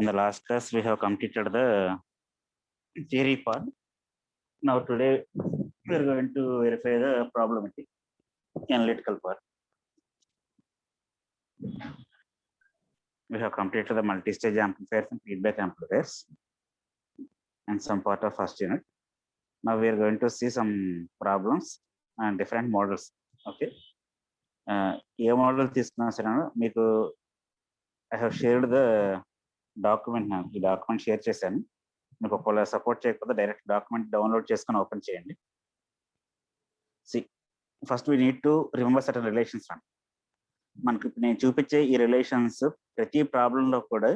In the last class, we have completed the theory part. Now today, we are going to verify the problematic analytical part. We have completed the multi-stage amplifiers and feedback amplifiers and some part of first unit. Now we are going to see some problems and different models. Okay. ఏ model తీసుకున్నా సరే మీకు I have shared the document. ఈ document share చేశాను. మీకు ఒకవేళ support చేయకపోతే direct document download చేసుకొని ఓపెన్ చేయండి. See first we need to remember certain relations అండి. మనకి నేను చూపించే ఈ రిలేషన్స్ ప్రతి ప్రాబ్లంలో కూడా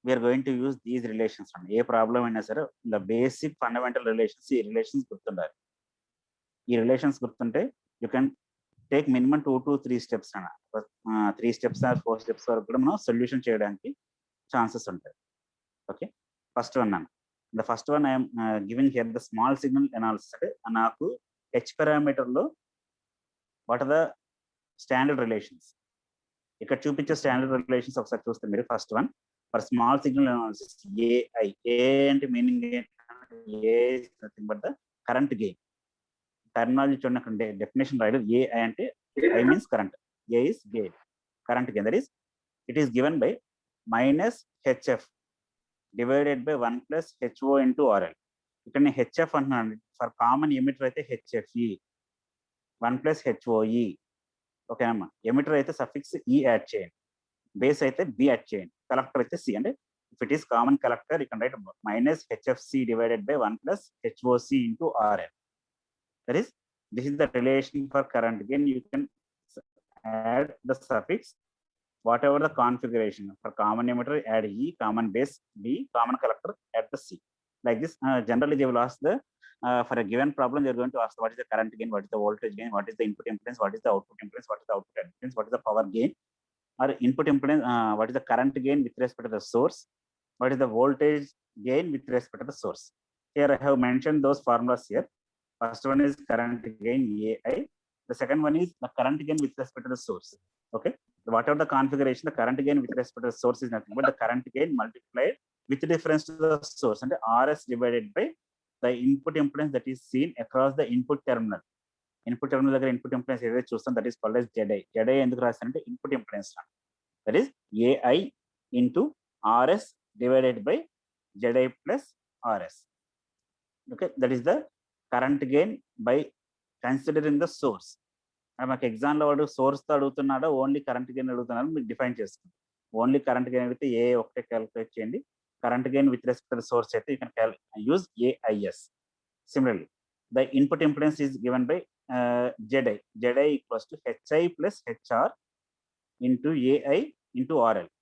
we're going to use these relations అండి. ఏ ప్రాబ్లం అయినా సరే ద బేసిక్ ఫండమెంటల్ రిలేషన్స్ ఈ రిలేషన్స్ గుర్తుండాలి. ఈ రిలేషన్స్ గుర్తుంటే you can take minimum 2 to 3 steps అన్న 3 స్టెప్స్ ఆర్ 4 స్టెప్స్ వరకు కూడా మనం సొల్యూషన్ చేయడానికి ఛాన్సెస్ ఉంటాయి. ఓకే, ఫస్ట్ వన్ అన్న. The first one I'm giving here the small signal analysis. అంటే నాకు హెచ్ పారామీటర్లో what are the standard relations. ఇక్కడ చూపించే స్టాండర్డ్ రిలేషన్స్ ఒకసారి చూస్తే మీరు first one for small signal analysis AI. A అంటే meaning A nothing but the current gain. Terminology చూడండి, డెఫినేషన్ రాయలేదు. ఏఐ అంటే I means current, A is gain, current gain. That is it is given by minus HF divided by 1 plus HO into RL. ఇక్కడ నేను HF అంటున్నాను. For common emitter అయితే HFE 1 plus HOE. ఓకేనమ్మా. Emitter అయితే suffix E add చేయండి, base అయితే B add చేయండి, collector అయితే సి. అంటే if it is common collector you can write minus HFC divided by 1 plus HOC into RL. That is, this is the relation for current gain. You can add the suffix whatever the configuration. For common emitter add E, common base B, common collector add the C. Like this, generally they will ask the for a given problem they are going to ask what is the current gain, what is the voltage gain, what is the input impedance, what is the output impedance, what is the output impedance, what is the power gain, or input impedance, what is the current gain with respect to the source, what is the voltage gain with respect to the source. Here I have mentioned those formulas here. First one is current gain AI. The second one is the current gain with respect to the source. Okay. Whatever the configuration, the current gain with respect to the source is nothing but the current gain multiplied with difference to the source, and RS divided by the input impedance that is seen across the input terminal. Input terminal దగ్గర input impedance ఏదైతే చూస్తాం that is called as ZI. ZI ఎందుకు రాస్తారంటే input impedance. That is AI into RS divided by ZI plus RS. Okay, that is the current gain by considering the source. మాకు ఎగ్జామ్లో వాడు సోర్స్తో అడుగుతున్నాడో only current gain అడుగుతున్నాడో మీకు define చేసుకోండి. Only current gain అడిగితే ఏ ఒకటే calculate చేయండి. Current gain with respect the source అయితే you can use AIS. Similarly the input impedance is given by ZI. ZI equals to HI plus HR into AI into RL.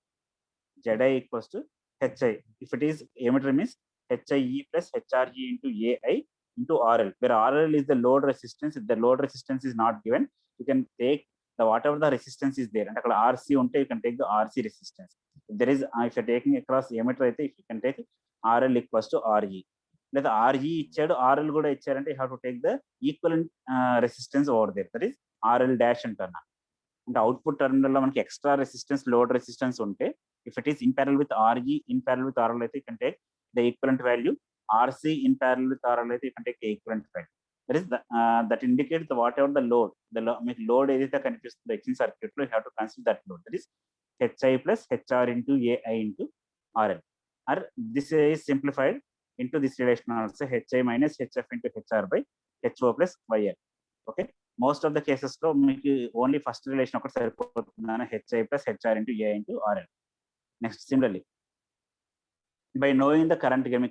ZI equals to HI. If it is emitter means HIE plus HRE into AI into RL, where RL is the load resistance. If the load resistance is not given, you can take the whatever the resistance is there. And RC unte you can take the RC resistance. If there is, if you're taking across emitter, if you can take RL equals to RE. Let the RE ichadu RL kuda icharante you have to take the equivalent resistance over there. That is RL dash antarna. And output terminal lo manaki extra resistance, load resistance unte, if it is in parallel with RE, in parallel with RL, you can take the equivalent value. RC in parallel with RL అయితే you can take equivalent value. That is that indicates the whatever the load, మీకు load ఏదైతే కనిపిస్తుందో ఎక్సిన్ circuit లో you have to consider that load. That is HI plus HR into AI into RL. Or this is simplified into this relation also, HI minus HF into HR by HO plus YL. Okay, most of the cases లో మీకు only first relation ఒకటి సరిపోతుంది, HI plus HR into AI into RL. Next, similarly by knowing the current gain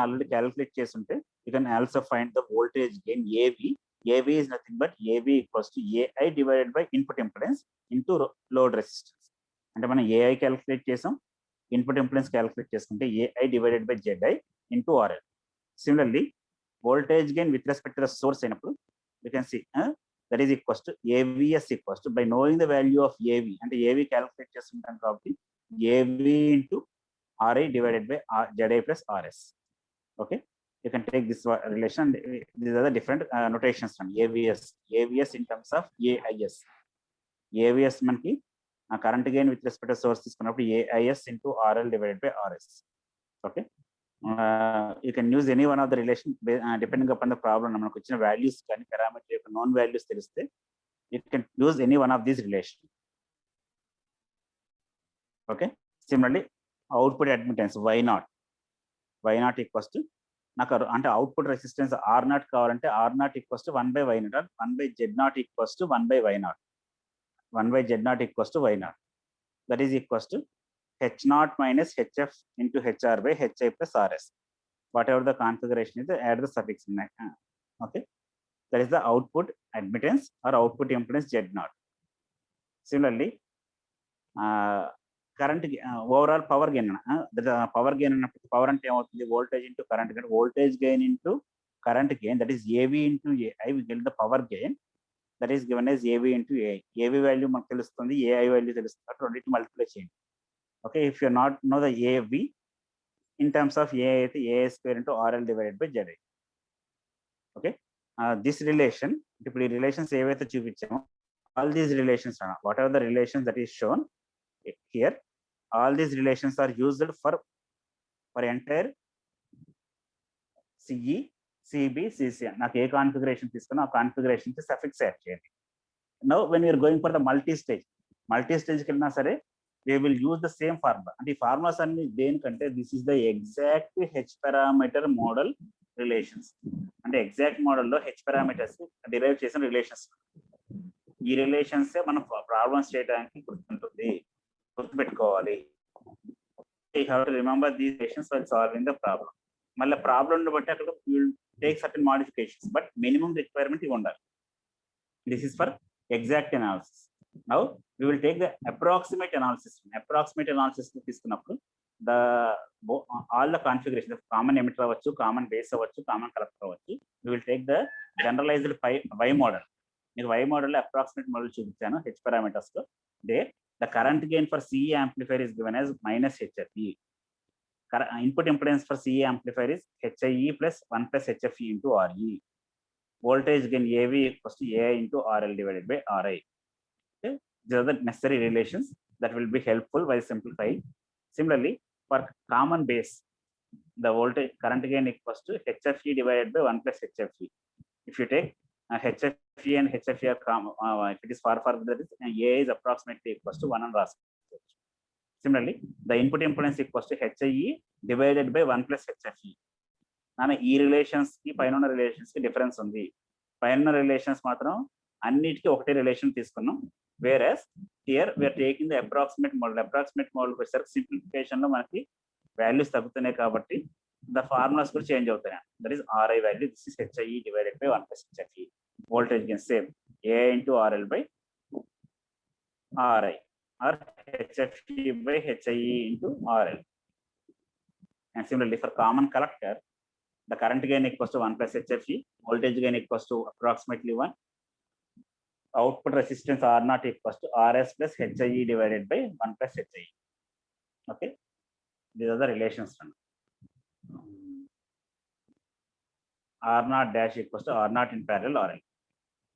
already calculate చేస్తుంటే you can also find the voltage gain AV. AV is nothing but AV equals to AI divided by input impedance into load resistance. అంటే మనం AI calculate చేసాం, input impedance calculate చేసుకుంటే AI divided by ZI into RL. Similarly voltage gain with respect to the source అయినప్పుడు you can see that is equals to AVS equals to, by knowing the value of AV అంటే AV calculate చేస్తుంటాం కాబట్టి AV into RI divided by ZI plus RS. Okay, you can take this relation. These are the different notations from AVS. AVS in terms of AIS. AVS మనకి current gain with respect to source is AIS into RL divided by RS. Okay. You can use any one of the relation depending upon the problem. మనకు వచ్చిన values కానీ parameter యొక్క known values తెలిస్తే you can use any one of these relations. Okay. Similarly, output admittance y0 equals to నాకు అంటే output resistance R0 కావాలంటే R0 equals to 1 by y0, 1 by z0 equals to 1 by y0, 1 by z0 equals to y0. That is equals to h0 minus hf into hr by hi plus rs. Whatever the configuration is, add the suffix in that. Okay, that is the output admittance or output impedance z0. Similarly, current overall power gain, the power gain, power and the voltage into current gain, voltage gain into current gain, that is AV into AI. We get the power gain that is given as AV into AI. AV value మనకు తెలుస్తుంది, AI value తెలుస్తుంది, రెండింటి multiply చేయండి. Okay, if you not know the AV in terms of AI అయితే AI square into RL divided by ZI. Okay, this relation, ఇప్పుడు ఈ relations ఏవైతే చూపించామో all these relations, whatever the relations that is shown here, all these relations are used for entire CE, CB, CC. నాకు ఏ configuration తీసుకున్నా ఆ configuration కి suffix add చేయండి. Now when you're going for the multi స్టేజ్కి వెళ్ళినా సరే we will use the same formula. And the formulas అన్ని దేనికంటే this is the exact H parameter model relations. అంటే ఎగ్జాక్ట్ మోడల్లో H parameters డిరైవ్ చేసిన రిలేషన్స్. ఈ రిలేషన్స్ మనం ప్రాబ్లమ్స్ చేయడానికి గుర్తుపెట్టుకోవాలి. You have to remember these relations while solving the problem. మళ్ళీ ప్రాబ్లమ్ బట్టి అక్కడ you will take certain modifications, but minimum requirement ఇవి ఉండాలి. This is for exact analysis. Now we will take the approximate analysis. Approximate analysis తీసుకున్నప్పుడు all the configuration, common emitter అవ్వచ్చు, common base అవ్వచ్చు, common collector అవ్వచ్చు. We will take the generalized Y model. మీకు Y model approximate model చూపించాను H parameters లో. There the current gain for CE amplifier is given as minus HFE. Input impedance for CE amplifier is HIE plus 1 plus HFE into RE. Voltage gain AV equals to AI into RL divided by RI. Okay, these are the necessary relations that will be helpful while simplifying. Similarly, for common base, the voltage current gain equals to HFE divided by 1 plus HFE. If you take HFE and HFE are common, if it is far that is A is approximately equals to 1 and RAS. Similarly, the input impedance equals to HIE divided by 1 plus HFE. నాన్న ఈ relations కి పైన relations కి difference ఉంది. పైన relations మాత్రం అన్నిటికీ ఒకటే రిలేషన్ తీసుకున్నాం. Whereas here we're taking the approximate model వచ్చేసరికి సింప్లిఫికేషన్ లో మనకి వాల్యూస్ తగ్గుతున్నాయి కాబట్టి ద ఫార్ములాస్ కూడా చేంజ్ అవుతాయి. That is RI value, this is HIE divided by 1 plus HFE. Voltage gain same AI into RL by RI or HFE by HIE into RL. And similarly for common collector, the current gain equals to 1 plus HFE, voltage gain equals to approximately 1, output resistance R0 equals to RS plus HIE divided by 1 plus HIE. Okay, these are the relations. R0 dash equals to R0 in parallel RL.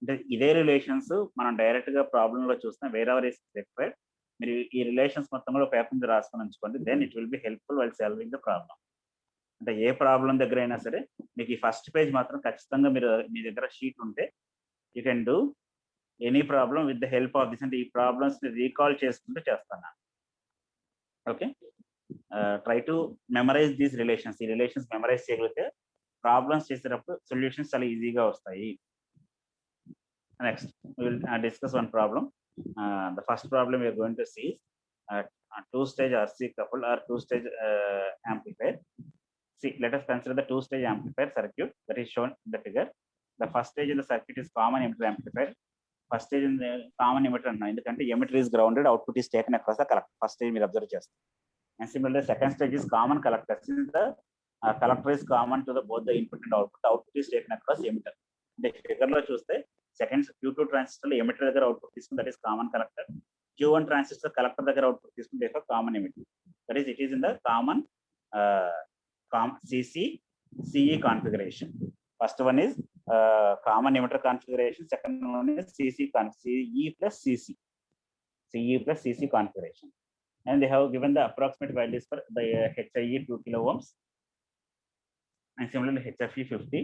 అంటే ఇదే relations మనం direct గా problem లో చూస్తాం. Wear ever is required మీరు ఈ relations మొత్తం కూడా పేపర్ మీద రాసుకొని ఉంచుకోండి. Then it will be helpful while solving the problem. అంటే ఏ ప్రాబ్లం దగ్గర అయినా సరే మీకు ఈ ఫస్ట్ పేజ్ మాత్రం ఖచ్చితంగా మీరు మీ దగ్గర షీట్ ఉంటే you can do any problem with the help of this. అంటే ఈ ప్రాబ్లమ్స్ ని రీకాల్ చేసుకుంటూ చేస్తాను. Okay, try to memorise these relations. ఈ రిలేషన్స్ మెమరైజ్ చేయగలిగితే ప్రాబ్లమ్స్ చేసేటప్పుడు సొల్యూషన్స్ చాలా ఈజీగా వస్తాయి. Next, we will discuss one problem. The first problem we are going to see is a two-stage RC coupled or two-stage amplifier. See, let us consider the two-stage amplifier circuit that is shown in the figure. The first stage in the circuit is common emitter amplifier. First stage in the common emitter anna endukante emitter is grounded, output is taken across the collector. First stage మీరు observe చేస్తారు. And similarly, second stage is common collector. Since the collector is common to the both the input and output, the output is taken across emitter. అంటే figure లో చూస్తే second Q2 transistor లో emitter దగ్గర output తీసుకుంటే that is common collector. Q1 transistor collector దగ్గర output తీసుకుంటే common emitter. That is it is in the common CE configuration. First one is common emitter configuration. Second one is CE plus CC. CE plus CC configuration. And they have given the approximate values for the HIE 2 kilo ohms and similarly HFE 50,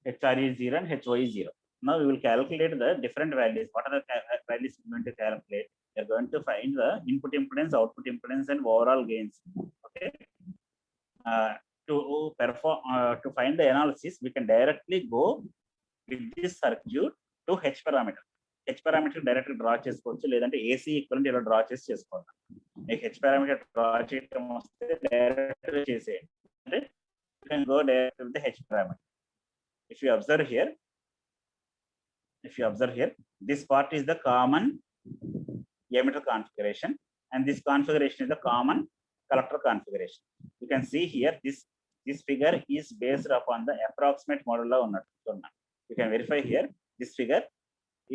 HRE 0 and HOE 0. Now we will calculate the different values. What are the values we are going to calculate? We are going to find the input impedance, output impedance, and overall gains. Okay. To find the analysis, we can directly go with this circuit to H parameter. H parameter directly draw చేసుకోవచ్చు లేదంటే AC equivalent ఇలా draw చేసి చేసుకోవాలి. మీకు H parameter draw చేయడం వస్తే direct చేసేయండి. అంటే you can go direct with the H parameter. If you observe here, this part is the common emitter configuration, and this configuration is the common collector configuration. You can see here this figure is based upon the approximate model of unnattu. You can verify here this figure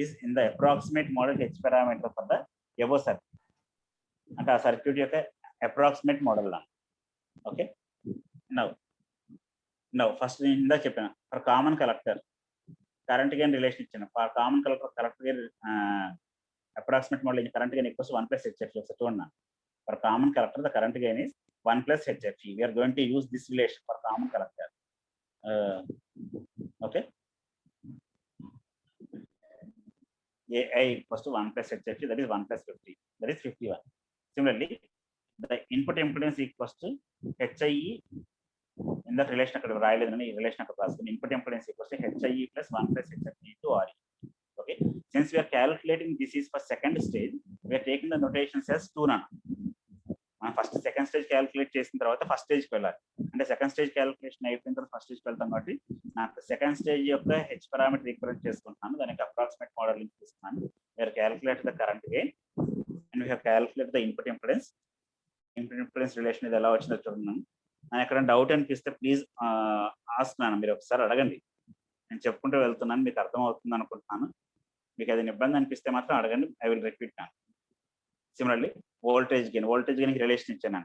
is in the approximate model H parameter for the above circuit. And our circuit is approximate model. Okay. Now first in the for common collector current gain relation for common collector gain approximate model current gain equals 1 plus HFE. For common collector the current gain is 1 plus HFE. We are going to use this relation for common collector. Okay. AI equals to 1 plus HFE, that is 1 plus 50, that is 51. Similarly, the input impedance equals to HIE in that relation input impedance equals to HIE plus 1 plus HFE to RE. Okay. Since we are calculating this is for second stage, we are taking the notations as 2 nano. First second stage calculate చేసిన తర్వాత first stage కి వెళ్ళాలి. అంటే second stage calculation అయిపోయిన తర్వాత first స్టేజ్కి వెళ్తాం కాబట్టి నాకు సెకండ్ స్టేజ్ యొక్క హెచ్ పారామీటర్ ఈక్వలెంట్ చేసుకుంటున్నాను. దానికి అప్రాక్సిమేట్ మోడలింగ్ తీసుకున్నాను. We're calculate the current gain and we have calculate the input impedance. Input impedance relation ఇది ఎలా వచ్చిందో చూడండి. నాకు ఎక్కడ డౌట్ అనిపిస్తే ప్లీజ్ ఆస్కున్నాను, మీరు ఒకసారి అడగండి. నేను చెప్పుకుంటూ వెళ్తున్నాను, మీకు అర్థం అవుతుంది అనుకుంటున్నాను. మీకు ఏదైనా ఇబ్బంది అనిపిస్తే మాత్రం అడగండి, I will repeat now. Similarly, voltage gain relation ichana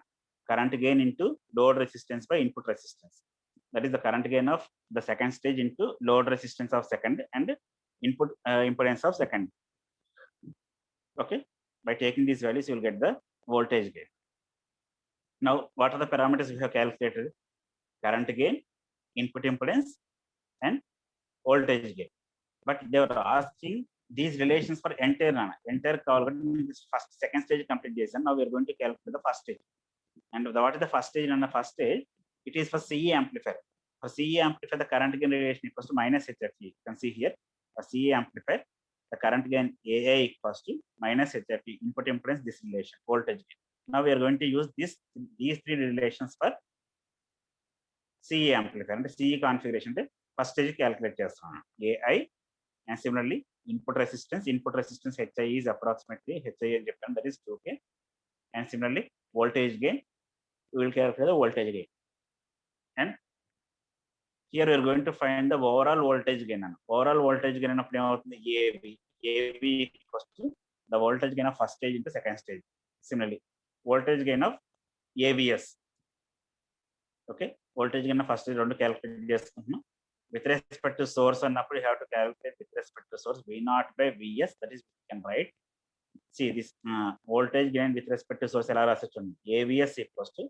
current gain into load resistance by input resistance. That is the current gain of the second stage into load resistance of second and input impedance of second. Okay, by taking these values you will get the voltage gain. Now what are the parameters we have calculated? Current gain, input impedance, and voltage gain. But they were asking these relations for entire first second stage complete చేసాం. Now we are going to calculate the first stage. And what is the first stage? And the first stage, it is for CE amplifier. For CE amplifier, the current gain relation equals to minus HFE. You can see here, for CE amplifier, the current gain AI equals to minus HFE. Input impedance, this relation, voltage gain. Now we are going to use these three relations for CE amplifier. And CE configuration, first stage calculate చేస్తాను. AI, and similarly input resistance HI is approximately HI that is 2K. And similarly voltage gain, we will calculate the voltage gain. And here we are going to find the overall voltage gain. Overall voltage gain of AV equals to the voltage gain of first stage into second stage. Similarly voltage gain of AVS. Okay, voltage gain of first stage రెండు calculate చేసుకుంటున్నాం. With respect to source and you have to calculate with respect to source V0 by Vs, that is we can write. See this voltage gain with respect to source AVS equals to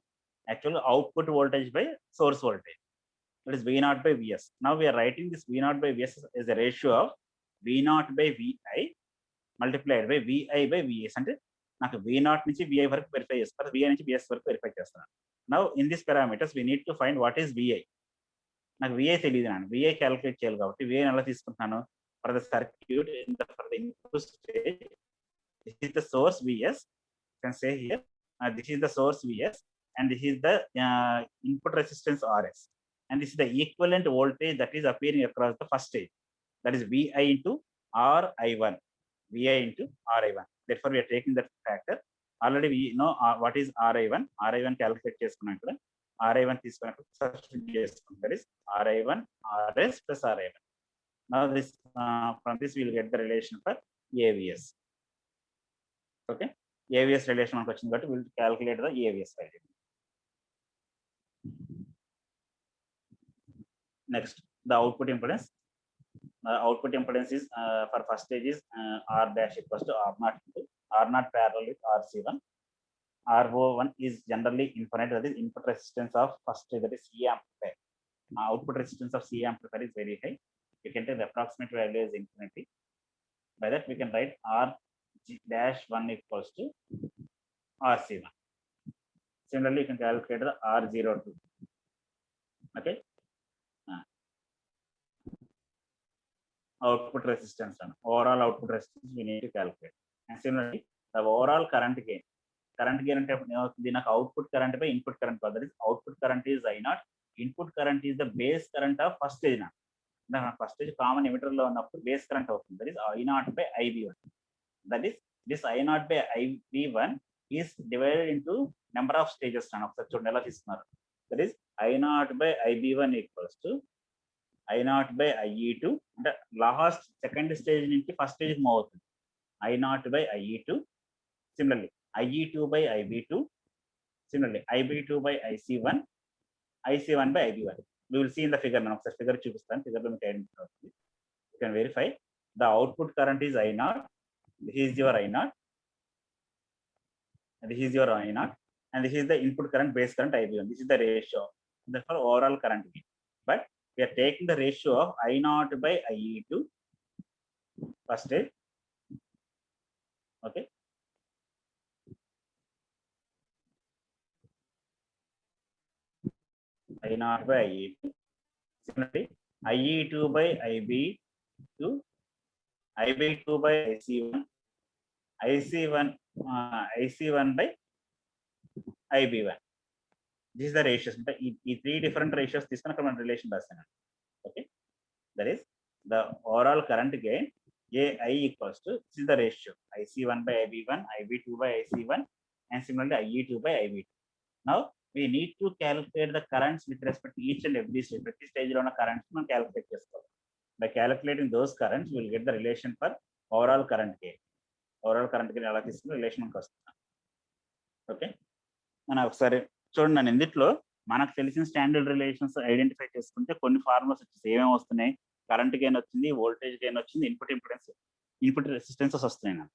actual output voltage by source voltage, that is V0 by Vs. Now we are writing this V0 by Vs as a ratio of V0 by Vi multiplied by Vi by Vs. అంటే నాకు V0 నుంచి Vi వరకు verify చేస్తాను, Vi నుంచి Vs వరకు verify చేస్తాను. Now in these parameters we need to find what is Vi. నాకు VI తెలియదు, నేను VI క్యాలిక్యులేట్ చేయాలి కాబట్టి VI ఎలా తీసుకుంటున్నాను? For the circuit for the input stage, this is the source VS. You can say here this is the source VS and this is the input resistance RS, and this is the equivalent voltage that is appearing across the first stage, that is VI into RI1. VI into RI1. Therefore we are taking that factor. Already we know what is RI1. RI1 calculate చేసుకున్నాం. ఇక్కడ RI1 తీసుకున్నప్పుడు substitute చేసుకుంటాం, that is RI1 RS plus RI1. Now this from this we will get the relation for AVS. Okay, AVS relation మనకు వచ్చింది కాబట్టి we will calculate the AVS value. Next, the output impedance. output impedance is for first stage is R dash equals to R naught into R naught parallel with RC1. RO1 is generally infinite, that is input resistance of first stage, that is C amplifier. Output resistance of C amplifier is very high. You can take the approximate value as infinity. By that we can write R dash 1 equals to RC1. Similarly, you can calculate the R02. Okay. Output resistance and overall output resistance we need to calculate. And similarly, the overall current gain. Current gain అంటే దీని output current by input current. That is output current is I0. Input current is the base current of first stage. First stage common emitter లో ఉన్నప్పుడు base current అవుతుంది. That is I0 by IB1. That is this I0 by IB1 is divided into number of stages. ఒకసారి చూడండి ఎలా తీసుకున్నారు. That is I0 by IB1 equals to I0 by IE2. అంటే last second stage నుంచి first stage move అవుతుంది. I0 by IE2. Similarly, IE2 by IB2. Similarly, IB2 by IC1. IC1 by IB1. We will see in the figure. ఒకసారి figure చూపిస్తాను. Figure లో మీకు identify అవుతుంది. You can verify the output current is I0. This is your I0. And this is your I0. And this is the input current, base current IB1. This is the ratio. Therefore, overall current gain. But we are taking the ratio of I0 by IE2 first stage. Okay. I0 by IE2. Similarly, IE2 by IB2, IB2 by IC1, IC1 by IB1. This is the ratios. ఈ three different ratios తీసుకుని అక్కడ మనం relation రాస్తాను. Okay. That is the overall current gain AI equals to, this is the ratio, IC1 by IB1, IB2 by IC1, and similarly IE2 by IB2. Now we need to calculate the currents with respect to each and every stage. ప్రతి stage లో ఉన్న currents మనం calculate చేసుకోవాలి. By calculating those currents, we will get the relation for overall current gain. Overall current gain ఎలా తీసుకుని relation మనకు వస్తుంది. Okay. మనం ఒకసారి చూడండి, నేను ఇందులో మనకు తెలిసిన స్టాండర్డ్ రిలేషన్స్ ఐడెంటిఫై చేసుకుంటే కొన్ని ఫార్ములాస్ వచ్చేసి ఏమేమి వస్తున్నాయి. కరెంట్ గెయిన్ వచ్చింది, వోల్టేజ్ గెయిన్ వచ్చింది, ఇన్పుట్ ఇంపిడెన్స్, ఇన్పుట్ రెసిస్టెన్సెస్ వస్తున్నాయి.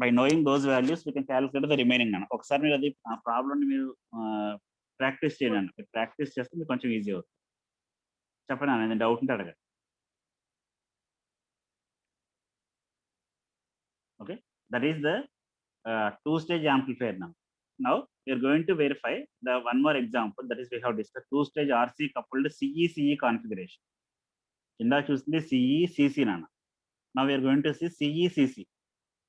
By knowing those values we can calculate the remaining. ఒకసారి మీరు అది ఆ ప్రాబ్లమ్ మీరు ప్రాక్టీస్ చేయండి. మీరు ప్రాక్టీస్ చేస్తే మీకు కొంచెం ఈజీ అవుతుంది. చెప్పండి అన్న, డౌట్ ఉంటే అడగండి. Okay, that is the two-stage amplifier. Now we are going to verify the one more example, that is we have discussed two-stage RC coupled CE configuration. ఇందా చూస్తుంది CE CC నాన్న. Now we are going to see CE CC.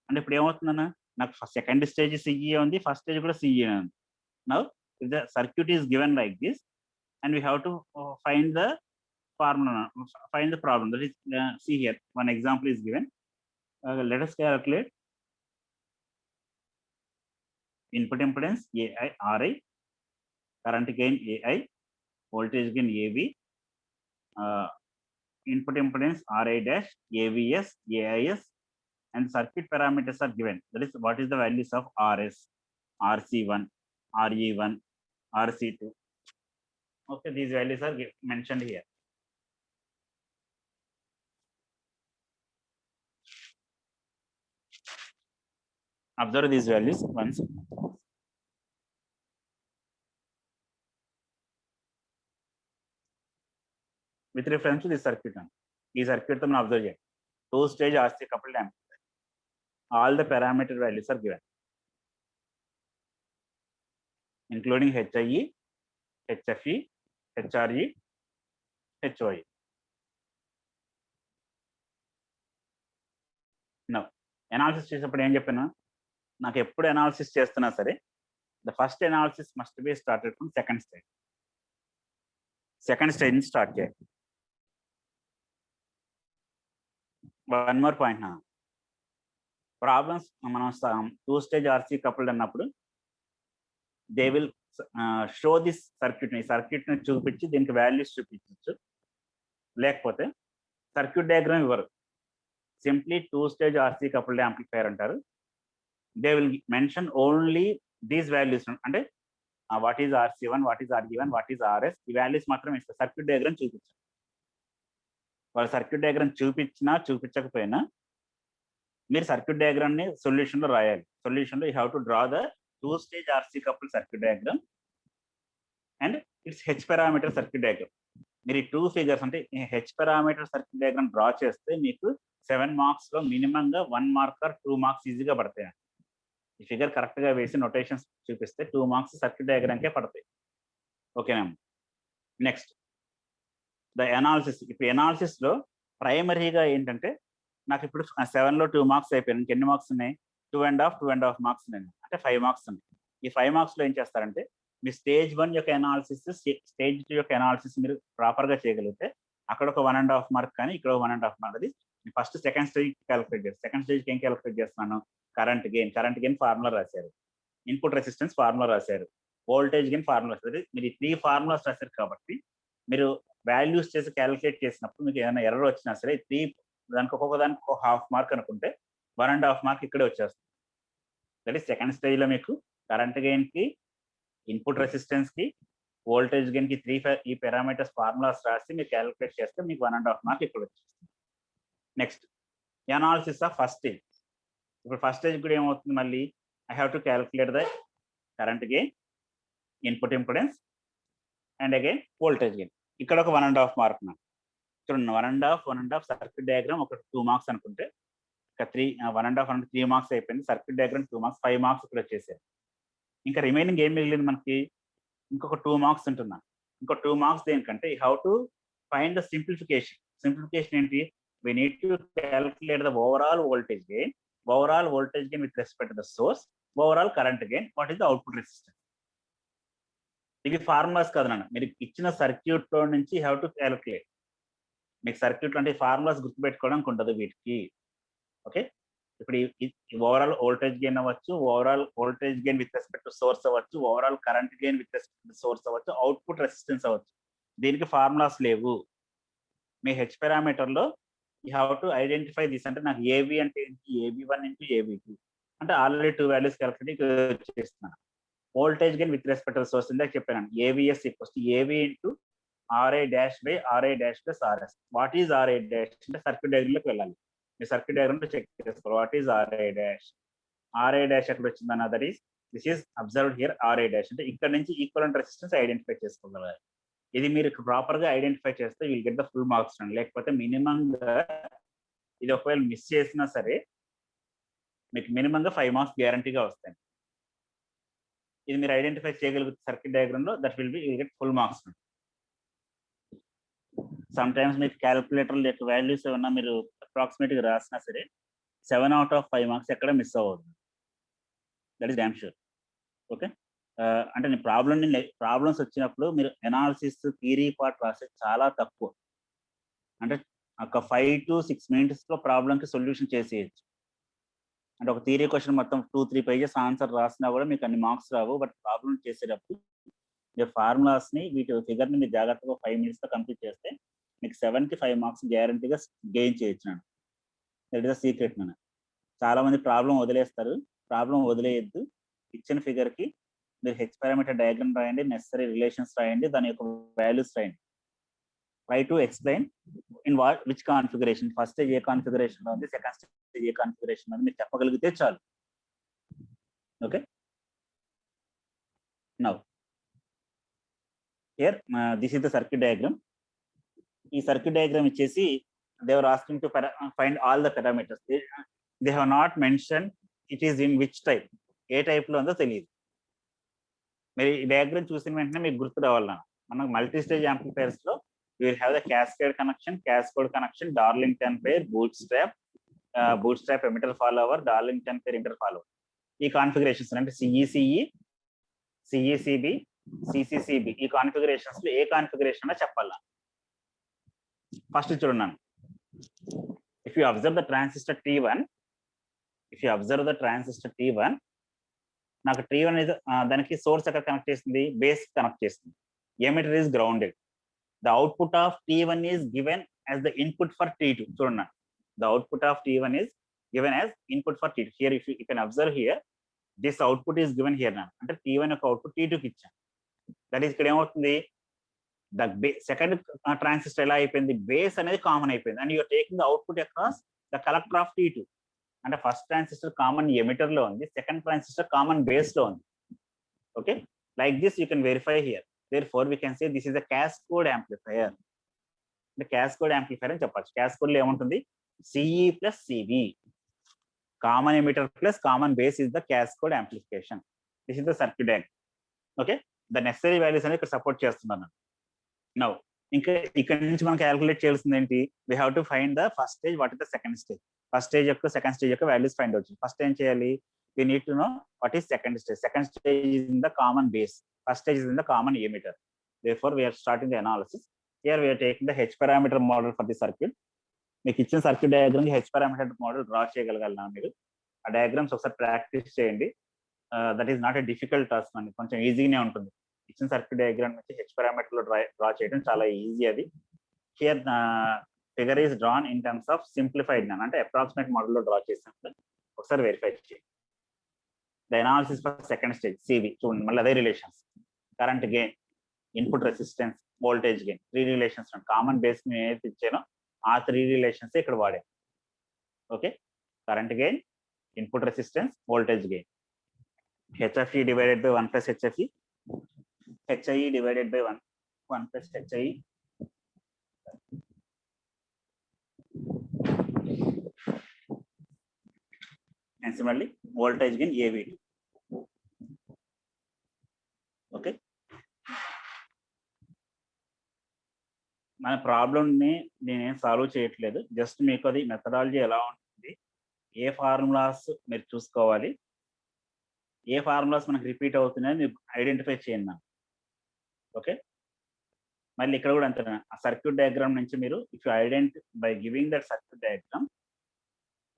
అంటే ఇప్పుడు ఏమవుతుందన్న, నాకు second stage CE ఉంది, first stage కూడా CE ఉంది. Now if the circuit is given like this and we have to find the formula, find the problem. That is see here one example is given. Let us calculate input impedance AI RI, current gain AI, voltage gain AV, input impedance RI dash, AVS, AIS, and circuit parameters are given. That is what is the values of RS, RC1, RE1, RC2. Okay, these values are mentioned here. Observe these values once. With reference to this circuit, this circuit to observe here. Two-stage RC coupled amplifier. All the parameter values are given, including HIE, HFE, HRE, HOE. Now, analysis చేసేప్పుడు ఏం చెప్పినా, నాకు ఎప్పుడు analysis చేస్తున్నా సరే the first analysis must be started from second stage. Second stage నుంచి start చేయాలి. One more point, నా ప్రాబ్లమ్స్ మనం two-stage RC కపుల్డ్ అన్నప్పుడు they will show this circuit. ఈ సర్క్యూట్ ని చూపించి దీనికి వాల్యూస్ చూపించవచ్చు, లేకపోతే సర్క్యూట్ డయాగ్రామ్ ఇవ్వరు, simply two-stage RC coupled amplifier అంటారు. They will mention only these values. అంటే what is RC1, what is RG1, what is RS, ఈ వాల్యూస్ మాత్రం ఇస్తారు. సర్క్యూట్ డయాగ్రామ్ చూపించారు. వాళ్ళు సర్క్యూట్ డయాగ్రామ్ చూపించినా చూపించకపోయినా మీరు సర్క్యూట్ డయాగ్రామ్ ని సొల్యూషన్ లో రాయాలి. సొల్యూషన్ లో you have to draw the 2-stage RC couple circuit diagram and it's H parameter circuit diagram. మీరు ఈ 2 ఫిగర్స్ అంటే H parameter circuit diagram draw చేస్తే మీకు 7 మార్క్స్ లో మినిమం గా 1 మార్క్ ఆర్ 2 మార్క్స్ ఈజీగా పడతాయి. ఈ ఫిగర్ కరెక్ట్ గా వేసి నోటేషన్స్ చూపిస్తే 2 మార్క్స్ సర్క్యూట్ డయాగ్రామ్ కే పడతాయి. ఓకేనా? Next the analysis. ఇప్పుడు ఎనాలిసిస్ లో ప్రైమరీగా ఏంటంటే నాకు ఇప్పుడు 7 లో 2 మార్క్స్ అయిపోయాయి. ఇంకెన్ని మార్క్స్ ఉన్నాయి? 2.5 మార్క్స్ ఉన్నాయి. అంటే 5 మార్క్స్ ఉన్నాయి. ఈ 5 మార్క్స్ లో ఏం చేస్తారంటే మీ స్టేజ్ 1 యొక్క ఎనాలిసిస్, స్టేజ్ 2 యొక్క ఎనాలిసిస్ మీరు ప్రాపర్ గా చేయగలిగితే అక్కడ ఒక 1.5 మార్క్ కానీ ఇక్కడ 1.5 మార్క్. అది ఫస్ట్ సెకండ్ స్టేజ్ క్యాలిక్యులేట్ చేస్తాను. సెకండ్ స్టేజ్ ఏం క్యాలిక్యులేట్ చేస్తున్నాను? కరెంట్ గెయిన్ ఫార్ములా రాశారు, ఇన్పుట్ రెసిస్టెన్స్ ఫార్ములా రాశారు, వోల్టేజ్ గెయిన్ ఫార్ములా రాశారు. మీరు ఈ 3 ఫార్ములాస్ రాశారు కాబట్టి మీరు వాల్యూస్ చేసి క్యాలిక్యులేట్ చేసినప్పుడు మీకు ఏదైనా ఎర్రర్ వచ్చినా సరే 3 దానికి ఒక్కొక్కదానికి ఒక 1/2 మార్క్ అనుకుంటే 1.5 మార్క్ ఇక్కడే వచ్చేస్తుంది. దట్ ఈస్ సెకండ్ స్టేజ్ లో మీకు కరెంట్ గెయిన్ కి, ఇన్పుట్ రెసిస్టెన్స్ కి, వోల్టేజ్ గెయిన్ కి 3 ఈ పారామీటర్స్ ఫార్ములాస్ రాసి మీరు క్యాలిక్యులేట్ చేస్తే మీకు 1.5 మార్క్ ఇక్కడ వచ్చేస్తుంది. Next analysis of first stage. ఇప్పుడు ఫస్ట్ స్టేజ్ కూడా ఏమవుతుంది? మళ్ళీ I have to calculate the current gain, input impedance and again voltage gain. ఇక్కడ ఒక 1.5 మార్క్. చూడండి, 1.5 సర్క్యూట్ డయాగ్రామ్ ఒక 2 మార్క్స్ అనుకుంటే ఇక 1.5 అంటే 3 మార్క్స్ అయిపోయింది. సర్క్యూట్ డయాగ్రామ్ 2 మార్క్స్, 5 మార్క్స్ ఇక్కడ వచ్చేసాయి. ఇంకా రిమైనింగ్ ఏం మిగిలింది మనకి? ఇంకొక 2 మార్క్స్ ఉంటున్నా. ఇంకో 2 మార్క్స్ దేనికంటే you have to find the simplification. Simplification ఏంటి? we need to calculate the overall voltage gain with respect to the source, overall current gain, what is the output resistance. ఇవి formulas కదా నాన్న, మీరు ఇచ్చిన circuit లో నుంచి have to calculate. మీకు circuit అంటే ఫార్ములాస్ గుర్తుపెట్టుకోవడానికి ఉంటుంది వీటికి. ఓకే, ఇప్పుడు ఓవరాల్ వోల్టేజ్ గెయిన్ అవ్వచ్చు, overall voltage gain with respect to source అవ్వచ్చు, overall current gain with respect to source అవ్వచ్చు, అవుట్పుట్ రెసిస్టెన్స్ అవ్వచ్చు. దీనికి ఫార్ములాస్ లేవు. మీ హెచ్ పారామీటర్ లో you have to identify this. అంటే నాకు ఏవి అంటే ఏంటి? AB1 ఇంటూ AB2 అంటే ఆల్రెడీ 2 వాల్యూస్ క్యాలిక్యులేట్ చేస్తున్నాను. Voltage gain with respect to source ఇందాక చెప్పాను, AVS equals to AV into RA dash by RA dash plus RS. What is RA dash అంటే సర్క్యూట్ డయాగ్రామ్ లోకి వెళ్ళాలి. మీ సర్క్యూట్ డయాగ్రామ్ లో check చేసుకోవాలి. What is RA dash? RA dash ఎక్కడ వచ్చిందన్న, that is this is observed here. RA dash అంటే ఇక్కడ నుంచి ఈక్వలెంట్ రెసిస్టెన్స్ ఐడెంటిఫై చేసుకోగలగాలి. ఇది మీరు ప్రాపర్ గా ఐడెంటిఫై చేస్తే will get the full marks అండి. లేకపోతే మినిమం గా ఇది ఒకవేళ మిస్ చేసినా సరే మీకు మినిమం గా 5 మార్క్స్ గ్యారంటీగా వస్తాయి. ఇది మీరు ఐడెంటిఫై చేయగలిగితే సర్క్యూట్ డయాగ్రామ్ లో that will get full marks. Some times మీకు క్యాలిక్యులేటర్ యొక్క వాల్యూస్ ఏమన్నా మీరు అప్రాక్సిమేట్ గా రాసినా సరే 7 out of 5 మార్క్స్ ఎక్కడ మిస్ అవ్వదు. That is damn sure. Okay, అంటే ప్రాబ్లమ్స్ వచ్చినప్పుడు మీరు ఎనాలిసిస్ థియరీ పార్ట్ రాసేది చాలా తక్కువ. అంటే ఒక 5 to 6 minutes లో ప్రాబ్లంకి సొల్యూషన్ చేసేయచ్చు. అంటే ఒక థియరీ క్వశ్చన్ మొత్తం 2-3 pages ఆన్సర్ రాసినా కూడా మీకు అన్ని మార్క్స్ రావు. బట్ ప్రాబ్లం చేసేటప్పుడు మీ ఫార్ములాస్ ని, వీటి ఫిగర్ ని మీరు జాగ్రత్తగా 5 minutes లో కంప్లీట్ చేస్తే మీకు 7కి 5 మార్క్స్ గ్యారంటీగా గెయిన్ చేయొచ్చు. నేను దట్ ఇస్ ద సీక్రెట్. నేను చాలా మంది ప్రాబ్లం వదిలేస్తారు. ప్రాబ్లం వదిలేయద్దు. ఇచ్చిన ఫిగర్ కి మీరు హెచ్ పారామీటర్ డయాగ్రామ్ రాయండి, నెసరీ రిలేషన్స్ రాయండి, దాని యొక్క వాల్యూస్ రాయండి. Try to explain in which configuration, first stage A configuration లో ఉంది, సెకండ్ స్టేజ్ ఏ కాన్ఫిగరేషన్ ఉంది మీరు చెప్పగలిగితే చాలు. Okay, now here this is the circuit diagram. ఈ సర్క్యూట్ డయాగ్రామ్ ఇచ్చేసి they were asking to find all the parameters. They have not mentioned it is in which type. A type లో ఉందో తెలియదు. మీరు ఈ డయాగ్రామ్ చూసిన వెంటనే మీకు గుర్తు రావాలన్నా, మనకు మల్టీ స్టేజ్ యాంప్లిఫైర్స్ లో you will have the cascade connection, cascode connection, Darlington pair, bootstrap emitter follower, Darlington pair emitter follower. ఈ కాన్ఫిగరేషన్స్ అంటే CECE, CECB, CCCB ఈ కాన్ఫిగరేషన్స్ లో ఏ కాన్ఫిగరేషన్ చెప్పాలా? ఫస్ట్ చూడండి, if you observe the transistor T1, నాకు T1 దానికి source ఎక్కడ కనెక్ట్ చేస్తుంది? బేస్ కనెక్ట్ చేస్తుంది. Emitter is grounded. The output of T1 is given as the input for T2. చూడండి, the output of T1 is given as input for T2. Here if you can observe here, this output is given here నా, అంటే T1 యొక్క output T2కి ఇచ్చాను. That is ఇక్కడ ఏమవుతుంది, the second transistor ఎలా అయిపోయింది, base అనేది కామన్ అయిపోయింది and you're taking the output across the collector of T2. అంటే ఫస్ట్ ట్రాన్సిస్టర్ కామన్ ఎమిటర్ లో ఉంది, సెకండ్ ట్రాన్సిస్టర్ కామన్ బేస్ లో ఉంది. Okay, like this you can verify here. therefore we can say this is a cascode amplifier. అంటే క్యాస్కోడ్ amplifier అని చెప్పచ్చు. Cascode లో ఏముంటుంది, CE plus CB, common emitter plus common base is the cascode amplification. This is the circuit diagram. Okay, the necessary values అనేది ఇక్కడ support చేస్తున్నాను. Now ఇంకా ఇక్కడ నుంచి మనం క్యాలిక్యులేట్ చేయాల్సింది ఏంటి, we have to find the first stage, what is the second stage. First stage యొక్క సెకండ్ స్టేజ్ యొక్క వాల్యూస్ ఫైండ్ అవుతుంది. ఫస్ట్ ఏం చేయాలి, we need to know what is second stage. Second stage is in the common base, first stage is in the common emitter. Therefore we are starting the analysis. Here we are taking the h parameter model for the circuit. మీకు ఇచ్చిన circuit diagram కి h parameter model draw చేయగలగాలన్నా మీరు ఆ diagrams ఒకసారి practice చేయండి. That is not a difficult task అండి, కొంచెం ఈజీగానే ఉంటుంది. ఇచ్చిన సర్క్యూట్ డయాగ్రామ్ నుంచి h parameter లో డ్రా చేయడం చాలా ఈజీ. అది here figure is drawn in terms of simplified, అంటే అప్రాక్సిమేట్ మోడల్ లో డ్రా చేసినప్పుడు ఒకసారి వెరిఫై చేయండి. The analysis for second stage CV చూడండి, మళ్ళీ అదే relations, current gain, input resistance, voltage gain, 3 relations common base నేను ఏదైతే ఇచ్చానో ఆ 3 రిలేషన్స్ ఇక్కడ వాడే. Okay, current gain, input resistance, voltage gain. HFE divided by 1 plus HFE, HIE divided by 1 plus HIE, and similarly voltage gain AVD. Okay, మన ప్రాబ్లమ్ని నేనేం solve చేయట్లేదు, just మీకు అది మెథడాలజీ ఎలా ఉంటుంది, ఏ ఫార్ములాస్ మీరు చూసుకోవాలి, ఏ ఫార్ములాస్ మనకు రిపీట్ అవుతున్నాయని మీరు ఐడెంటిఫై చేయండి. ఓకే, మళ్ళీ ఇక్కడ కూడా అంతే, ఆ సర్క్యూట్ డయాగ్రామ్ నుంచి మీరు if you by giving that circuit diagram,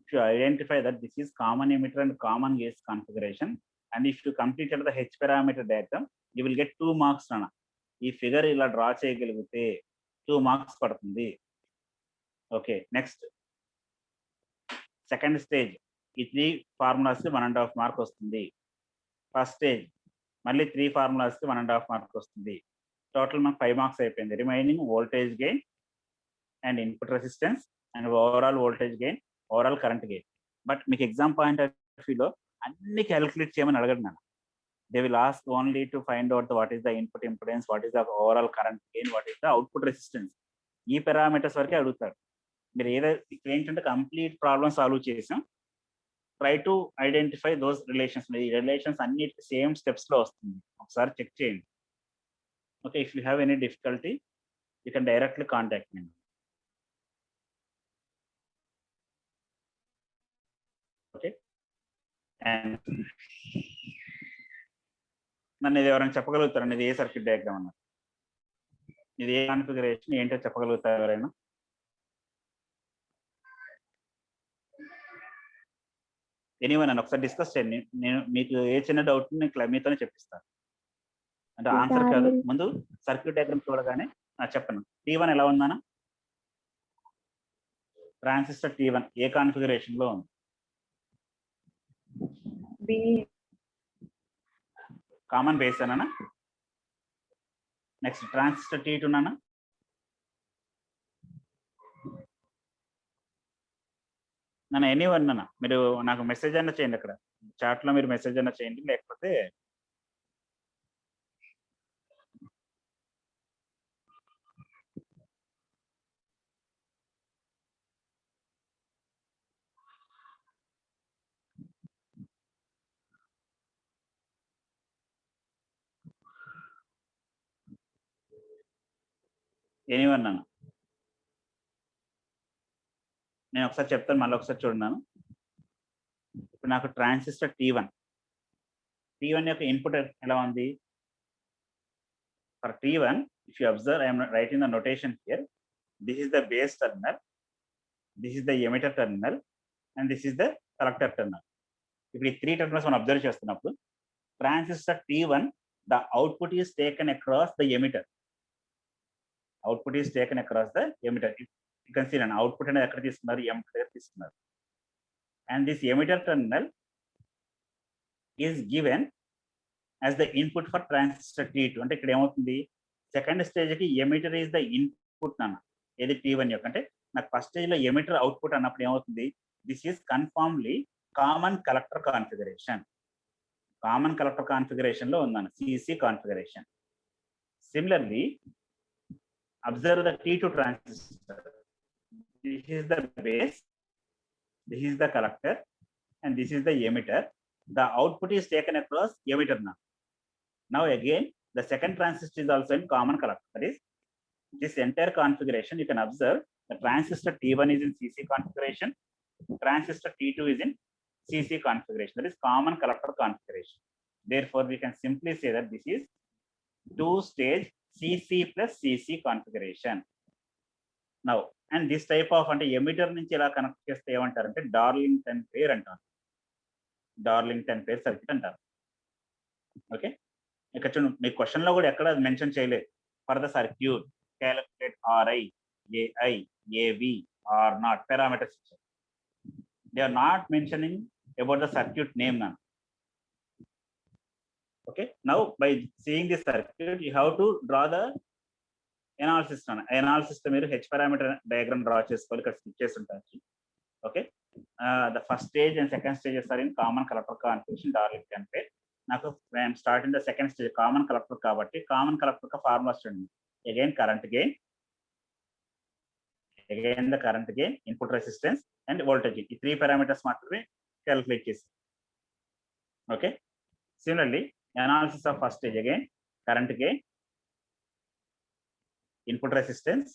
if you identify that this is common emitter and common base configuration, and if you completed the h parameter diagram, you will get 2 marks అన్న. ఈ figure ఇలా draw చేయగలిగితే 2 marks పడుతుంది. Okay, next second stage, ఈ 3 formulas కి 1.5 mark వస్తుంది. First stage మళ్ళీ 3 formulas కి 1.5 మార్క్ వస్తుంది. టోటల్ మనకు 5 మార్క్స్ అయిపోయింది. Remaining voltage gain and input resistance and overall voltage gain, overall current gain. But మీకు ఎగ్జామ్ పాయింట్ ఆఫ్ వ్యూలో అన్ని క్యాలిక్యులేట్ చేయమని అడగండి. They will ask only to find out what is the input impedance, what is the overall current gain, what is the output resistance. ఈ parameters వరకే అడుగుతారు. మీరు ఇక్కడ ఏంటంటే కంప్లీట్ ప్రాబ్లమ్ సాల్వ్ చేసాం, try to identify those relations. ఈ relations అన్నిటికీ same steps లో వస్తుంది, ఒకసారి చెక్ చేయండి. Okay, if you have any difficulty you can directly contact me. Okay, and నన్ను ఇది ఎవరైనా చెప్పగలుగుతారండి, ఇది ఏ సర్క్యూట్ డయాగ్రామ్ అన్నారు, ఇది ఏ కాన్ఫిగరేషన్ ఏంటో చెప్పగలుగుతారు ఎవరైనా? ఎనీవన్ అని ఒకసారి డిస్కస్ చేయండి. నేను మీకు ఏ చిన్న డౌట్ మీతోనే చెప్పిస్తాను, అంటే ఆన్సర్ కాదు, ముందు సర్క్యూట్ డయాగ్రామ్ చూడగానే చెప్పను. T1 ఎలా ఉందన్నా, ట్రాన్సిస్టర్ T1 ఏ కాన్ఫిగరేషన్ లో ఉంది? కామన్ బేస్ అన్నా. నెక్స్ట్ ట్రాన్సిస్టర్ T2 నానా, నన్ను ఎనీవన్ అన్న మీరు నాకు మెసేజ్ అన్న చేయండి, అక్కడ చాట్ లో మీరు మెసేజ్ అన్న చేయండి, లేకపోతే ఎనీవన్ అన్న. నేను ఒకసారి చెప్తాను, మళ్ళీ ఒకసారి చూడన్నాను. ఇప్పుడు నాకు ట్రాన్సిస్టర్ T1 యొక్క ఇన్పుట్ ఎలా ఉంది? For T1, if you observe, I am writing the notation here. This is the base terminal, this is the emitter terminal, and this is the collector terminal. ఇప్పుడు ఈ 3 టెర్మినల్స్ మనం observe చేస్తున్నప్పుడు transistor T1, the output is taken across the emitter. Output is taken across the emitter. You can see an output అనేది ఎక్కడ తీసుకున్నారు, emitter తీసుకున్నారు. And this emitter terminal is given as the input for transistor T2. అంటే ఇక్కడ ఏమవుతుంది, second stage కి emitter is the input అన్న, ఏది T1 యొక్క. అంటే నాకు ఫస్ట్ స్టేజ్ లో ఎమిటర్ అవుట్పుట్ అన్నప్పుడు ఏమవుతుంది, this is confirmly common collector configuration. Common collector configuration లో ఉందన్న, CC configuration. Similarly observe the T2 transistor. This is the base, this is the collector, and this is the emitter. The output is taken across emitter now. Now again, the second transistor is also in common collector. That is, this entire configuration, you can observe the transistor T1 is in CC configuration, transistor T2 is in CC configuration. That is common collector configuration. Therefore, we can simply say that this is two-stage CC plus CC configuration. Now, and this type of అంటే emitter నుంచి ఎలా connect చేస్తే ఏమంటారంటే Darlington pair అంటారు, Darlington pair circuit అంటారు. Okay, ఇక్కడ చూడండి, మీ క్వశ్చన్ లో కూడా ఎక్కడ మెన్షన్ చేయలేదు. For the circuit calculate RI, AI, AV, are not parameters ఇచ్చారు. They are not mentioning about the circuit name నా. Okay, now by seeing this circuit you have to draw the analysis. Analysis లో మీరు H parameter diagram draw చేసుకోవాలి, ఇక్కడ స్కిప్ చేసి ఉంటారు. Okay, the first stage and second stages are in common collector configuration Darlington pair. నాకు start in the second stage common collector కాబట్టి common collector formula చూడండి. Again current gain, again the current gain, input resistance and voltage, ఈ 3 parameters మాత్రమే calculate చేసి. Okay, similarly analysis of first stage, again current gain, input resistance,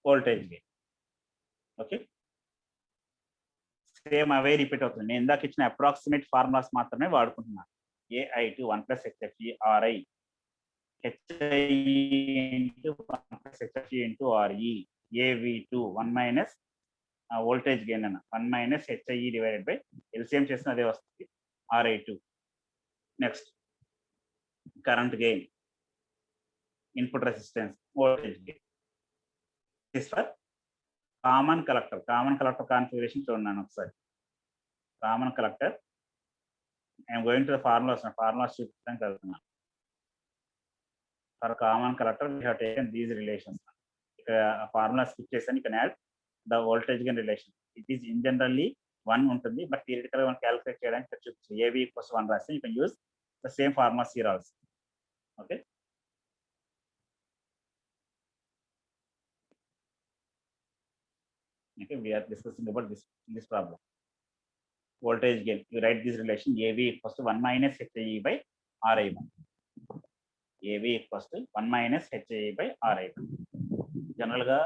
voltage gain. Okay, same అవే repeat అవుతుంది. నేను ఇందాక ఇచ్చిన approximate formulas మాత్రమే వాడుకుంటున్నాను. AI2 1 plus HFE RI, HI into 1 plus HFE into RE, AV2 1 minus voltage gain అన్న 1 minus HIE divided by LCM చేసిన అదే వస్తుంది RI2. Next current gain, input resistance, voltage gain. This for common collector. Common collector configuration చూడండి ఒకసారి. Common collector, I am going to the formulas. Formulas చూపించడానికి వెళ్తున్నాను. For common collector we have taken these relations. ఇక్కడ formula skip చేసాను. you can add the voltage gain relation. It is in generally 1 ఉంటుంది, but theoretical మనం calculate చేయడానికి చూపించాను. AV equals 1 రాస్తే you can use the same formulas here also. Okay, okay, we are discussing about this problem. Voltage gain, you write this relation AV equals to 1 minus HIE by RI1. AV equals to 1 minus HIE by RI1. General గా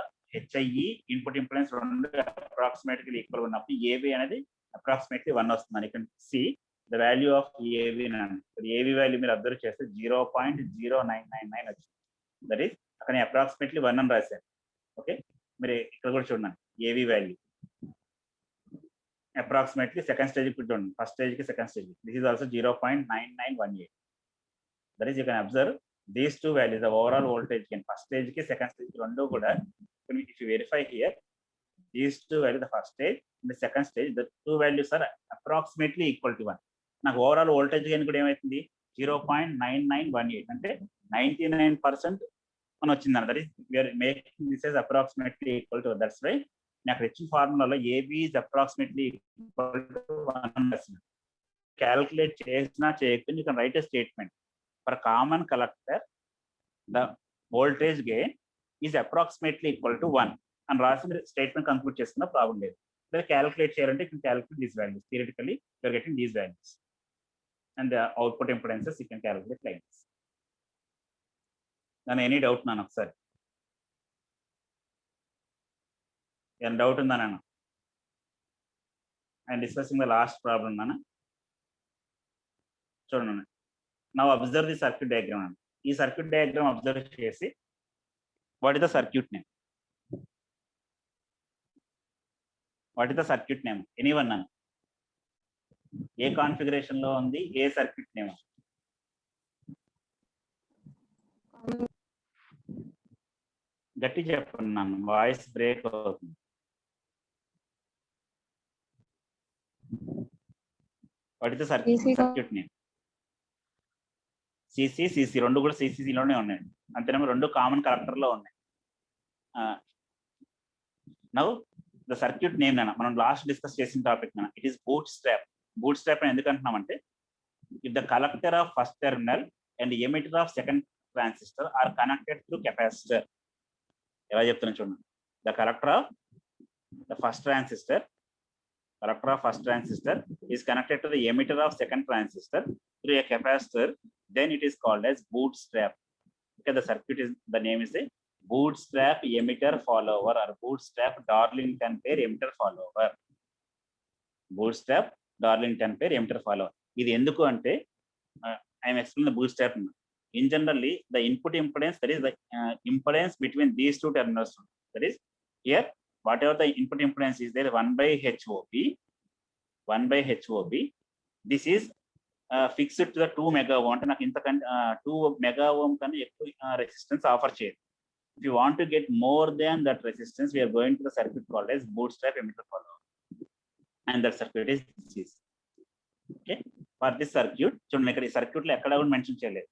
HIE input impedance రెండు approximately equal ఉన్నప్పుడు AV అనేది approximately 1 వస్తుంది. You can see the value of AV. AV value మీరు observe చేస్తే 0.0999 వచ్చింది. That is అక్కడ approximately 1 అని రాశారు. ఓకే, మీరు ఇక్కడ కూడా చూడండి AV value approximately second stage కి చూడండి, ఫస్ట్ స్టేజ్ కి second stage. This is also 0.9918. That is you can observe these two values, the overall voltage gain first stage కి సెకండ్ స్టేజ్ రెండు కూడా. If you verify here, these two values, the first stage and the second stage, the two values are approximately equal to 1. నాకు overall voltage gain కూడా ఏమైతుంది 0.9918, అంటే 99% అని వచ్చింది అన్న. That is we're making this is approximately equal to. That's why నాకు ఇచ్చిన ఫార్ములాలో AB is approximately equal to 1. Calculate చేసినా చేయకపోయినా you can write a statement for common collector the voltage gain is approximately equal to 1 అని రాసి మీరు statement conclude చేసుకున్న problem లేదు. లేదా క్యాలిక్యులేట్ చేయాలంటే you can calculate these values. Theoretically you are getting these values and the output impedances you can calculate like this. Then any doubt nana ఒకసారి any doubt ఉందా nana? I am discussing the last problem nana. చూడండి, now observe the circuit diagram nana. ఈ circuit diagram observe చేసి what is the circuit name? What is the circuit name? Anyone nana? A configuration లో ఉంది, ఏ circuit name? గట్టి చెప్పండి, voice break అవుతుంది. What is the CC circuit name? CC రెండు కూడా సిసిలోనే ఉన్నాయి. అంతేనేమో రెండు కామన్ కలెక్టర్ లో ఉన్నాయి. నౌ ద సర్క్యూట్ నేమ్ మనం లాస్ట్ డిస్కస్ చేసిన topic it is bootstrap. Bootstrap అని ఎందుకు అంటున్నామంటే, if the collector of first terminal and emitter of second transistor are connected through capacitor. ఎలా చెప్తున్నా చూడండి. The collector of the first transistor is connected to the emitter of second transistor through a capacitor, then it is called as bootstrap. Okay, the circuit is, the name is a bootstrap emitter follower or bootstrap Darlington pair emitter follower. Bootstrap Darlington pair emitter follower. ఇది ఎందుకు అంటే, I am explaining the bootstrap. In generally, the input impedance, that is the impedance between these two terminals. That is here, whatever the input impedance is there, 1 by HOB, this is fixed to the 2 mega ohm. అంటే నాకు ఇంతకంటే 2 mega ohm కన్నా ఎక్కువ resistance offer చేయదు. If you want to get more than that resistance, we are going to the circuit called as bootstrap emitter follower, and that circuit is this. Okay, for this circuit చూడండి, ఇక్కడ ఈ circuit లో ఎక్కడ కూడా mention చేయలేదు.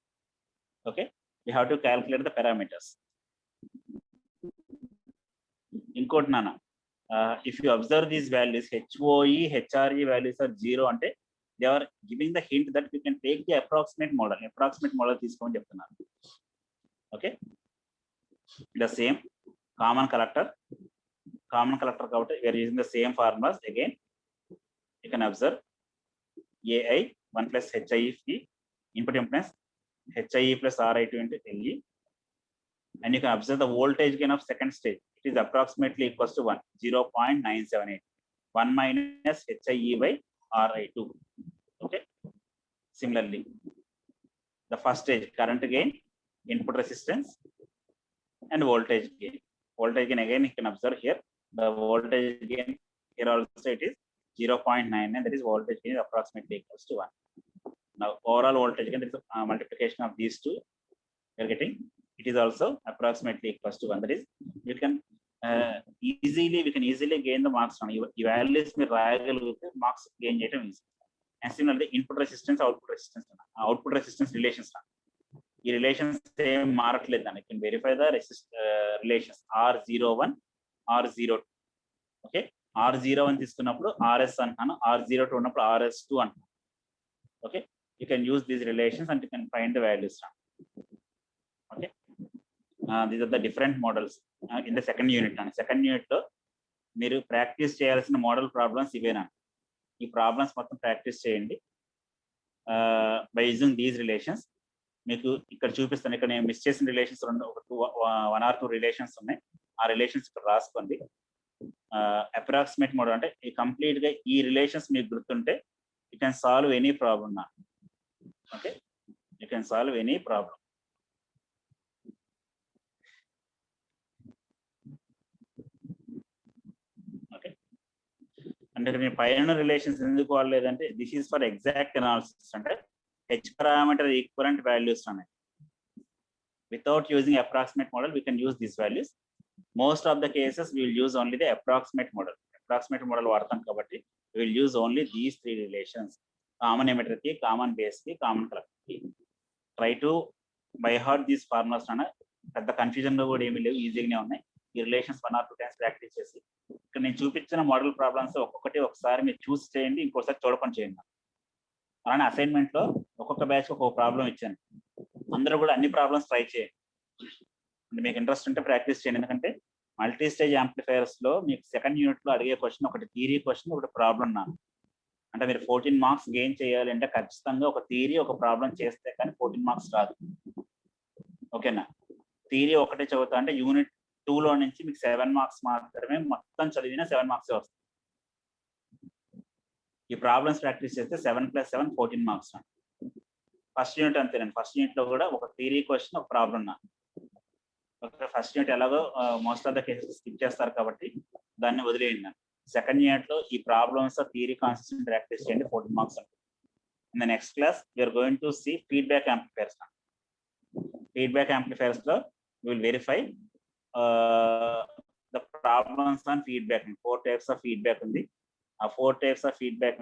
Okay, we have to calculate the parameters. ఇంకోటి నాన్న, if you observe these values, HOE, HRE values are 0 అంటే they are giving the hint that you can take the approximate model తీసుకోమని చెప్తున్నారు. Okay, the same common collector కాబట్టి we are using the same formulas again. You can observe AI 1 plus HIE input impedance, HIE plus RI2 into LE, and you can observe the voltage gain of second stage. It is approximately equals to 0.978. 1 minus HIE by RI2. Okay. Similarly, the first stage current gain, input resistance, and voltage gain. Voltage gain again you can observe here. The voltage gain here also it is 0.9, and that is voltage gain is approximately equals to 1. Now overall voltage gain, there is a multiplication of these two. You are getting. It is also approximately equals to 1. That is, you can we can easily gain the marks on ఈ values మీరు రాయగలిగితే marks gain చేయడం easy. And similarly input resistance, output resistance relations, ఈ relations ఏం మారట్లేదు దాన్ని. Can verify the relations R01, R02. Okay, R01 తీసుకున్నప్పుడు RS అంటున్నాను, R02 ఉన్నప్పుడు RS2 అంటున్నాను. Okay, you can use these relations and you can find the values. Okay, these are the different models in the second unit. Second unit లో మీరు practice చేయాల్సిన model problems ఇవేనా. ఈ problems మొత్తం practice చేయండి by using these relations. మీకు ఇక్కడ చూపిస్తాను. ఇక్కడ నేను మిస్ చేసిన రిలేషన్స్ 1 or 2 రిలేషన్స్ ఉన్నాయి. ఆ రిలేషన్స్ ఇక్కడ రాసుకోండి. అప్రాక్సిమేట్ మోడల్ అంటే ఈ కంప్లీట్ గా ఈ రిలేషన్స్ మీకు గుర్తుంటే you can solve any problem. Okay, you can solve any problem. అంటే నేను పైన రిలేషన్స్ ఎందుకు వాడలేదంటే, this is for exact analysis. అంటే హెచ్ పారామీటర్ ఈక్వలెంట్ వాల్యూస్ ఉన్నాయి. Without using approximate model we can use this values. Most of the cases we will use only the approximate model. Approximate model వాడతాం కాబట్టి we will use only these 3 relations. Common emitter కి, common base కి, common collector కి. Try to buy heart these formulas. పెద్ద confusion గా కూడా ఏమీ లేవు, ఈజీగానే ఉన్నాయి. ఈ రిలేషన్స్ 1 or 2 టైమ్స్ ప్రాక్టీస్ చేసి, ఇక్కడ నేను చూపించిన మోడల్ ప్రాబ్లమ్స్ ఒక్కొక్కటి ఒకసారి మీరు చూసి చేయండి, ఇంకోసారి చూడకుండా చేయండి. అలానే అసైన్మెంట్ లో ఒక్కొక్క బ్యాచ్ ఒక్కొక్క ప్రాబ్లం ఇచ్చాను. అందరూ కూడా అన్ని ప్రాబ్లమ్స్ ట్రై చేయండి. అంటే మీకు ఇంట్రెస్ట్ ఉంటే ప్రాక్టీస్ చేయండి. ఎందుకంటే మల్టీ స్టేజ్ యాంప్లిఫైయర్స్ లో మీకు సెకండ్ యూనిట్ లో అడిగే క్వశ్చన్ ఒకటి థియరీ క్వశ్చన్, ఒకటి ప్రాబ్లం. అంటే మీరు 14 మార్క్స్ గెయిన్ చేయాలి అంటే ఖచ్చితంగా ఒక థియరీ, ఒక ప్రాబ్లం చేస్తే కానీ 14 మార్క్స్ రాదు. ఓకేనా, థియరీ ఒకటే చదువుతా అంటే యూనిట్ 2 లో నుంచి మీకు 7 మార్క్స్ మాత్రమే, మొత్తం చదివినా 7 మార్క్స్ వస్తాయి. ఈ ప్రాబ్లమ్స్ ప్రాక్టీస్ చేస్తే 7 + 7 14 మార్క్స్. ఫస్ట్ యూనిట్ అంతేనండి. ఫస్ట్ యూనిట్ లో కూడా ఒక థియరీ క్వశ్చన్, ఒక ప్రాబ్లం. ఫస్ట్ యూనిట్ ఎలాగో most of the cases skip చేస్తారు కాబట్టి దాన్ని వదిలేయండి. సెకండ్ యూనిట్ లో ఈ ప్రాబ్లమ్స్, థియరీ కాన్సెప్ట్స్ ప్రాక్టీస్ చేయండి, 14 marks. In the next class we're going to see feedback amplifiers. Feedback amplifiers లో will verify the problems on feedback. 4 types of feedback ఉంది. ఆ 4 types of feedback